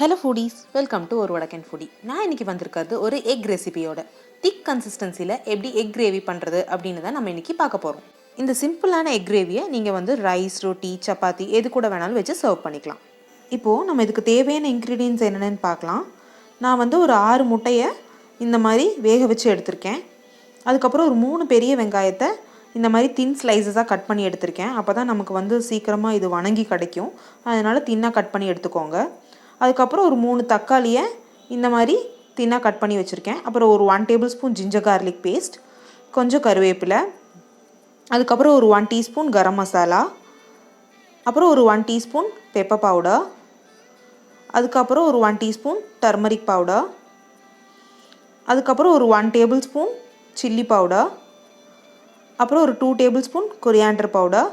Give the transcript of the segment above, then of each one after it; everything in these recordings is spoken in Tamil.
ஹலோ ஃபுடீஸ், வெல்கம் டு ஒரு வடக்கன் ஃபுடி. நான் இன்றைக்கி வந்திருக்கிறது ஒரு எக் ரெசிபியோட. திக் கன்சிஸ்டன்சியில் எப்படி எக் கிரேவி பண்ணுறது அப்படின்னு தான் நம்ம இன்றைக்கி பார்க்க போகிறோம். இந்த சிம்பிளான எக் கிரேவியை நீங்கள் வந்து ரைஸ், ரொட்டி, சப்பாத்தி எது கூட வேணாலும் வச்சு சர்வ் பண்ணிக்கலாம். இப்போது நம்ம இதுக்கு தேவையான இன்க்ரீடியன்ட்ஸ் என்னென்னு பார்க்கலாம். நான் வந்து ஒரு 6 முட்டையை இந்த மாதிரி வேக வச்சு எடுத்திருக்கேன். அதுக்கப்புறம் ஒரு 3 பெரிய வெங்காயத்தை இந்த மாதிரி தின் ஸ்லைசஸாக கட் பண்ணி எடுத்திருக்கேன். அப்போ தான் நமக்கு வந்து சீக்கிரமாக இது வணங்கி கிடைக்கும். அதனால் தின்னாக கட் பண்ணி எடுத்துக்கோங்க. அதுக்கப்புறம் ஒரு 3 தக்காளியை இந்த மாதிரி தின்னாக கட் பண்ணி வச்சுருக்கேன். அப்புறம் ஒரு 1 tablespoon ginger garlic paste, கொஞ்சம் கருவேப்பிலை, அதுக்கப்புறம் ஒரு 1 டீஸ்பூன் கரம் மசாலா, அப்புறம் ஒரு 1 டீஸ்பூன் பெப்பர் பவுடர், அதுக்கப்புறம் ஒரு 1 டீஸ்பூன் டர்மரிக் பவுடர், அதுக்கப்புறம் ஒரு 1 டேபிள் ஸ்பூன் சில்லி பவுடர், அப்புறம் ஒரு 2 டேபிள் ஸ்பூன் கொரியாண்டர் பவுடர்,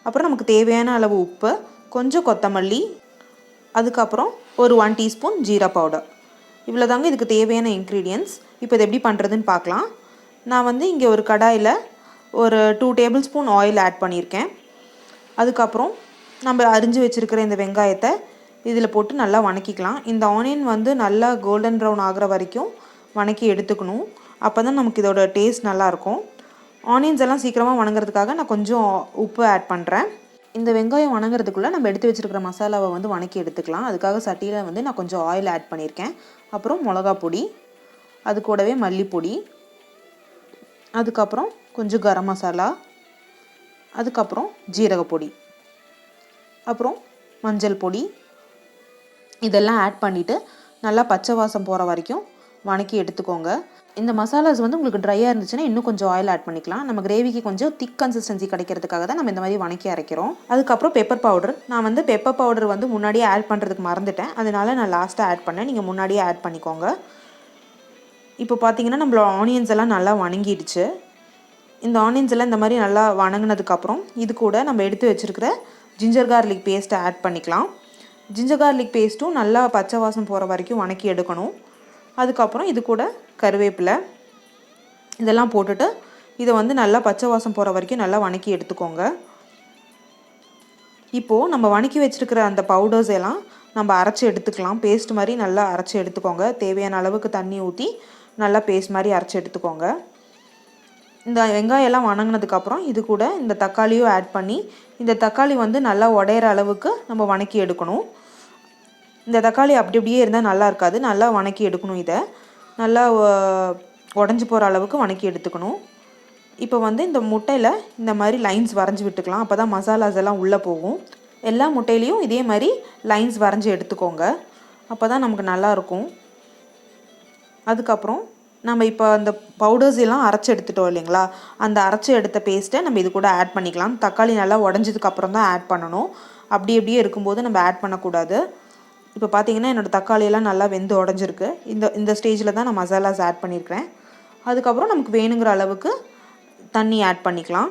அப்புறம் நமக்கு தேவையான அளவு உப்பு, கொஞ்சம் கொத்தமல்லி, அதுக்கப்புறம் ஒரு 1 டீஸ்பூன் ஜீரா பவுடர். இவ்வளோ தாங்க இதுக்கு தேவையான இன்க்ரீடியன்ட்ஸ். இப்போ இது எப்படி பண்ணுறதுன்னு பார்க்கலாம். நான் வந்து இங்கே ஒரு கடாயில் ஒரு 2 டேபிள் ஸ்பூன் ஆயில் ஆட் பண்ணியிருக்கேன். அதுக்கப்புறம் நம்ம அரிஞ்சு வச்சுருக்கிற இந்த வெங்காயத்தை இதில் போட்டு நல்லா வணக்கிக்கலாம். இந்த ஆனியன் வந்து நல்லா கோல்டன் ப்ரௌன் ஆகிற வரைக்கும் வணக்கி எடுத்துக்கணும். அப்போ தான் நமக்கு இதோட டேஸ்ட் நல்லாயிருக்கும். ஆனியன்ஸ் எல்லாம் சீக்கிரமாக வணங்குறதுக்காக நான் கொஞ்சம் உப்பு ஆட் பண்ணுறேன். இந்த வெங்காயம் வணங்குறதுக்குள்ளே நம்ம எடுத்து வச்சுருக்கிற மசாலாவை வந்து வணக்கி எடுத்துக்கலாம். அதுக்காக சட்டியில் வந்து நான் கொஞ்சம் ஆயில் ஆட் பண்ணியிருக்கேன். அப்புறம் மிளகா பொடி, அது கூடவே மல்லிப்பொடி, அதுக்கப்புறம் கொஞ்சம் கரம் மசாலா, அதுக்கப்புறம் ஜீரகப்பொடி, அப்புறம் மஞ்சள் பொடி, இதெல்லாம் ஆட் பண்ணிவிட்டு நல்லா பச்சை வாசம் போகிற வரைக்கும் வணக்கி எடுத்துக்கோங்க. இந்த மசாலாஸ் வந்து உங்களுக்கு ட்ரையாக இருந்துச்சுன்னா இன்னும் கொஞ்சம் ஆயில் ஆட் பண்ணிக்கலாம். நம்ம கிரேவிக்கு கொஞ்சம் திக் கன்சிஸ்டன்சி கிடைக்கிறதுக்காக தான் நம்ம இந்த மாதிரி வணக்கி அரைக்கிறோம். அதுக்கப்புறம் பெப்பர் பவுடர். நான் வந்து பெப்பர் பவுடர் வந்து முன்னாடியே ஆட் பண்ணுறதுக்கு மறந்துட்டேன். அதனால நான் லாஸ்ட்டாக ஆட் பண்ணேன். நீங்கள் முன்னாடியே ஆட் பண்ணிக்கோங்க. இப்போ பார்த்தீங்கன்னா நம்மளோட ஆனியன்ஸ் எல்லாம் நல்லா வணங்கிடுச்சு. இந்த ஆனியன்ஸ் எல்லாம் இந்த மாதிரி நல்லா வணங்கினதுக்கப்புறம் இது கூட நம்ம எடுத்து வச்சுருக்கிற ஜிஞ்சர் கார்லிக் பேஸ்ட்டை ஆட் பண்ணிக்கலாம். ஜிஞ்சர் கார்லிக் பேஸ்ட்டும் நல்லா பச்சை வாசம் போகிற வரைக்கும் வணக்கி எடுக்கணும். அதுக்கப்புறம் இது கூட கருவேப்பிலை இதெல்லாம் போட்டுட்டு இதை வந்து நல்லா பச்சை வாசம் போகிற வரைக்கும் நல்லா வணக்கி எடுத்துக்கோங்க. இப்போது நம்ம வணக்கி வச்சுருக்கிற அந்த பவுடர்ஸ் எல்லாம் நம்ம அரைச்சி எடுத்துக்கலாம். பேஸ்ட் மாதிரி நல்லா அரைச்சி எடுத்துக்கோங்க. தேவையான அளவுக்கு தண்ணி ஊற்றி நல்லா பேஸ்ட் மாதிரி அரைச்சி எடுத்துக்கோங்க. இந்த வெங்காயம் எல்லாம் வணங்கினதுக்கப்புறம் இது கூட இந்த தக்காளியும் ஆட் பண்ணி இந்த தக்காளி வந்து நல்லா உடையிற அளவுக்கு நம்ம வணக்கி எடுக்கணும். இந்த தக்காளி அப்படி அப்படியே இருந்தால் நல்லா இருக்காது. நல்லா வணக்கி எடுக்கணும். இதை நல்லா உடஞ்சி போகிற அளவுக்கு வணக்கி எடுத்துக்கணும். இப்போ வந்து இந்த முட்டையில் இந்த மாதிரி லைன்ஸ் வரைஞ்சி விட்டுக்கலாம். அப்போ தான் மசாலாஸ் எல்லாம் உள்ளே போகும். எல்லா முட்டையிலையும் இதே மாதிரி லைன்ஸ் வரைஞ்சி எடுத்துக்கோங்க. அப்போ தான் நமக்கு நல்லாயிருக்கும். அதுக்கப்புறம் நம்ம இப்போ அந்த பவுடர்ஸ் எல்லாம் அரைச்சி எடுத்துட்டோம் இல்லைங்களா, அந்த அரைச்சி எடுத்த பேஸ்ட்டை நம்ம இது கூட ஆட் பண்ணிக்கலாம். தக்காளி நல்லா உடஞ்சதுக்கப்புறம் தான் ஆட் பண்ணணும். அப்படி அப்படியே இருக்கும்போது நம்ம ஆட் பண்ணக்கூடாது. இப்போ பார்த்தீங்கன்னா என்னோடய தக்காளியெல்லாம் நல்லா வெந்து உடஞ்சிருக்கு. இந்த ஸ்டேஜில் தான் நான் மசாலாஸ் ஆட் பண்ணியிருக்கிறேன். அதுக்கப்புறம் நமக்கு வேணுங்கிற அளவுக்கு தண்ணி ஆட் பண்ணிக்கலாம்.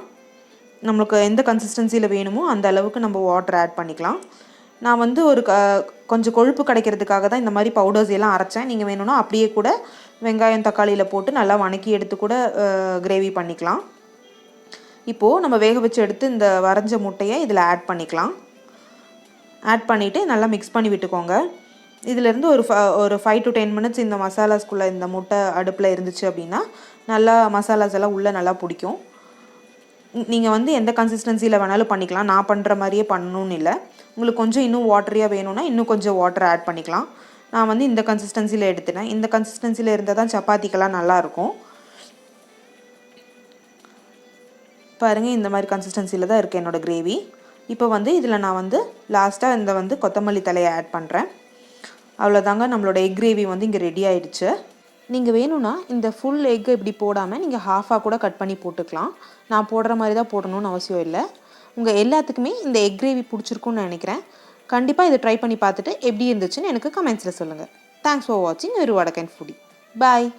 நம்மளுக்கு எந்த கன்சிஸ்டன்சியில் வேணுமோ அந்த அளவுக்கு நம்ம வாட்டர் ஆட் பண்ணிக்கலாம். நான் வந்து ஒரு கொஞ்சம் கொழுப்பு கிடைக்கிறதுக்காக தான் இந்த மாதிரி பவுடர்ஸ் எல்லாம் அரைச்சேன். நீங்கள் வேணும்னா அப்படியே கூட வெங்காயம் தக்காளியில் போட்டு நல்லா வணக்கி எடுத்து கூட கிரேவி பண்ணிக்கலாம். இப்போது நம்ம வேக வச்சு எடுத்து இந்த வரைஞ்ச முட்டையை இதில் ஆட் பண்ணிக்கலாம். ஆட் பண்ணிவிட்டு நல்லா மிக்ஸ் பண்ணி விட்டுக்கோங்க. இதிலேருந்து ஒரு 5 to 10 மினிட்ஸ் இந்த மசாலாஸ்குள்ளே இந்த முட்டை அடுப்பில் இருந்துச்சு அப்படின்னா நல்லா மசாலாஸ் எல்லாம் உள்ளே நல்லா பிடிக்கும். நீங்கள் வந்து எந்த கன்சிஸ்டன்சியில் வேணாலும் பண்ணிக்கலாம். நான் பண்ணுற மாதிரியே பண்ணணும்னு இல்லை. உங்களுக்கு கொஞ்சம் இன்னும் வாட்டரியாக வேணும்னா இன்னும் கொஞ்சம் வாட்டர் ஆட் பண்ணிக்கலாம். நான் வந்து இந்த கன்சிஸ்டன்சியில் எடுத்துட்டேன். இந்த கன்சிஸ்டன்சியில் இருந்தால் தான் சப்பாத்திக்கெல்லாம் நல்லாயிருக்கும். பாருங்கள், இந்த மாதிரி கன்சிஸ்டன்சியில் தான் இருக்குது என்னோடய கிரேவி. இப்போ வந்து இதில் நான் வந்து லாஸ்ட்டாக இந்த வந்து கொத்தமல்லி தலையை ஆட் பண்ணுறேன். அவ்வளோதாங்க, நம்மளோட எக் கிரேவி வந்து இங்கே ரெடி ஆகிடுச்சு. நீங்கள் வேணும்னா இந்த ஃபுல் எக்கு இப்படி போடாமல் நீங்கள் ஹாஃபாக கூட கட் பண்ணி போட்டுக்கலாம். நான் போடுற மாதிரி தான் போடணும்னு அவசியம் இல்லை. உங்கள் எல்லாத்துக்குமே இந்த எக் கிரேவி பிடிச்சிருக்குன்னு நான் நினைக்கிறேன். கண்டிப்பாக இதை ட்ரை பண்ணி பார்த்துட்டு எப்படி இருந்துச்சுன்னு எனக்கு கமெண்ட்ஸில் சொல்லுங்கள். தேங்க்ஸ் ஃபார் வாட்சிங் ஒரு வடக்கன் ஃபுடி. பாய்.